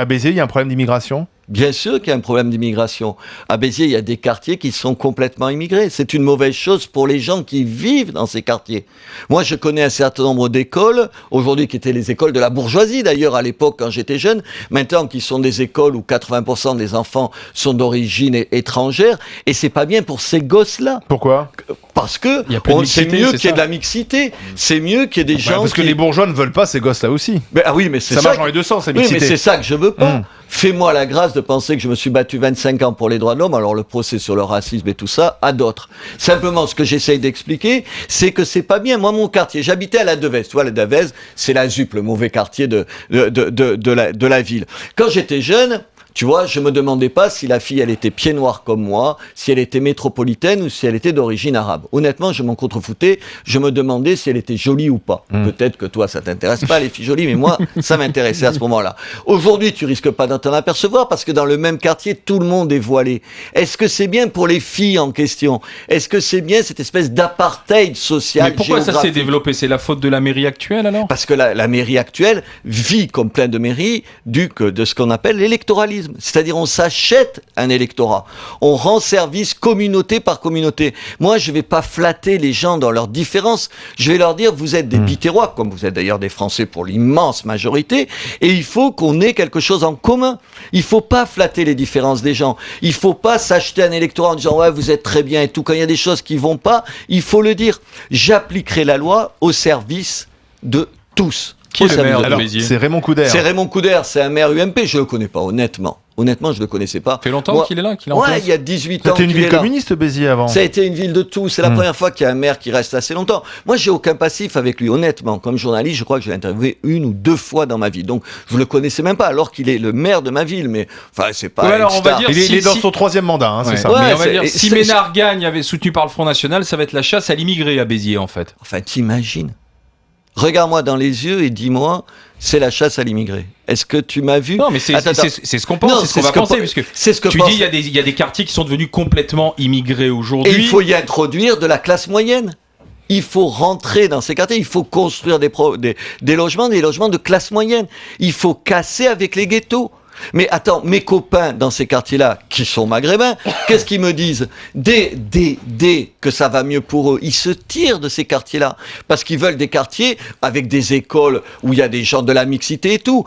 À Béziers, il y a un problème d'immigration ? Bien sûr qu'il y a un problème d'immigration. À Béziers, il y a des quartiers qui sont complètement immigrés. C'est une mauvaise chose pour les gens qui vivent dans ces quartiers. Moi, je connais un certain nombre d'écoles, aujourd'hui qui étaient les écoles de la bourgeoisie d'ailleurs à l'époque quand j'étais jeune, maintenant qui sont des écoles où 80% des enfants sont d'origine étrangère, et c'est pas bien pour ces gosses-là. Pourquoi ? Parce que c'est mieux qu'il y ait de la mixité, c'est mieux qu'il y ait des gens parce que les bourgeois ne veulent pas ces gosses-là aussi. Oui, mais c'est ça marche dans les deux sens, la mixité. Oui, mais c'est ça que je veux pas. Fais-moi la grâce de penser que je me suis battu 25 ans pour les droits de l'homme, alors le procès sur le racisme et tout ça, à d'autres. Simplement, ce que j'essaye d'expliquer, c'est que c'est pas bien. Moi, mon quartier, j'habitais à la Devèze. Tu vois, la Devèze, c'est la ZUP, le mauvais quartier de la ville. Quand j'étais jeune, tu vois, je me demandais pas si la fille, elle était pied noir comme moi, si elle était métropolitaine ou si elle était d'origine arabe. Honnêtement, je m'en contrefoutais. Je me demandais si elle était jolie ou pas. Peut-être que toi, ça t'intéresse pas, les filles jolies, mais moi, ça m'intéressait à ce moment-là. Aujourd'hui, tu risques pas d'en t'en apercevoir parce que dans le même quartier, tout le monde est voilé. Est-ce que c'est bien pour les filles en question? Est-ce que c'est bien cette espèce d'apartheid social? Mais pourquoi ça s'est développé? C'est la faute de la mairie actuelle, alors? Parce que la mairie actuelle vit, comme plein de mairies, de ce qu'on appelle l'électoralisme. C'est-à-dire on s'achète un électorat, on rend service communauté par communauté. Moi, je vais pas flatter les gens dans leurs différences, je vais leur dire vous êtes des Biterrois, comme vous êtes d'ailleurs des Français pour l'immense majorité, et il faut qu'on ait quelque chose en commun. Il faut pas flatter les différences des gens, il faut pas s'acheter un électorat en disant ouais vous êtes très bien et tout. Quand il y a des choses qui vont pas, il faut le dire. J'appliquerai la loi au service de tous. Qui est le maire de Béziers? C'est Raymond Coudert. C'est Raymond Coudert, c'est un maire UMP, je le connais pas, honnêtement. Honnêtement, je le connaissais pas. Ça fait longtemps qu'il est là, qu'il est en place. Il y a 18 ans. C'était une ville communiste, Béziers, avant. Ça a été une ville de tout. C'est la première fois qu'il y a un maire qui reste assez longtemps. Moi, j'ai aucun passif avec lui, honnêtement. Comme journaliste, je crois que je l'ai interviewé 1 ou 2 fois dans ma vie. Donc, je le connaissais même pas, alors qu'il est le maire de ma ville. Mais, enfin, c'est pas. Ouais, alors, on va dire, il est dans son 3e mandat, hein, c'est ça. Ouais, mais on va dire, si Ménard gagne, soutenu par le Front National, ça va être la chasse à l'immigré à Béziers, en fait. Enfin, t'imagines? Regarde-moi dans les yeux et dis-moi, c'est la chasse à l'immigré. Est-ce que tu m'as vu? Non, mais c'est ce qu'on pense, c'est ce qu'on va penser, puisque c'est ce que tu dis il y a des quartiers qui sont devenus complètement immigrés aujourd'hui. Et il faut y introduire de la classe moyenne. Il faut rentrer dans ces quartiers, il faut construire des logements de classe moyenne. Il faut casser avec les ghettos. Mais attends, mes copains dans ces quartiers-là, qui sont maghrébins, qu'est-ce qu'ils me disent? Dès que ça va mieux pour eux, ils se tirent de ces quartiers-là. Parce qu'ils veulent des quartiers avec des écoles où il y a des gens de la mixité et tout.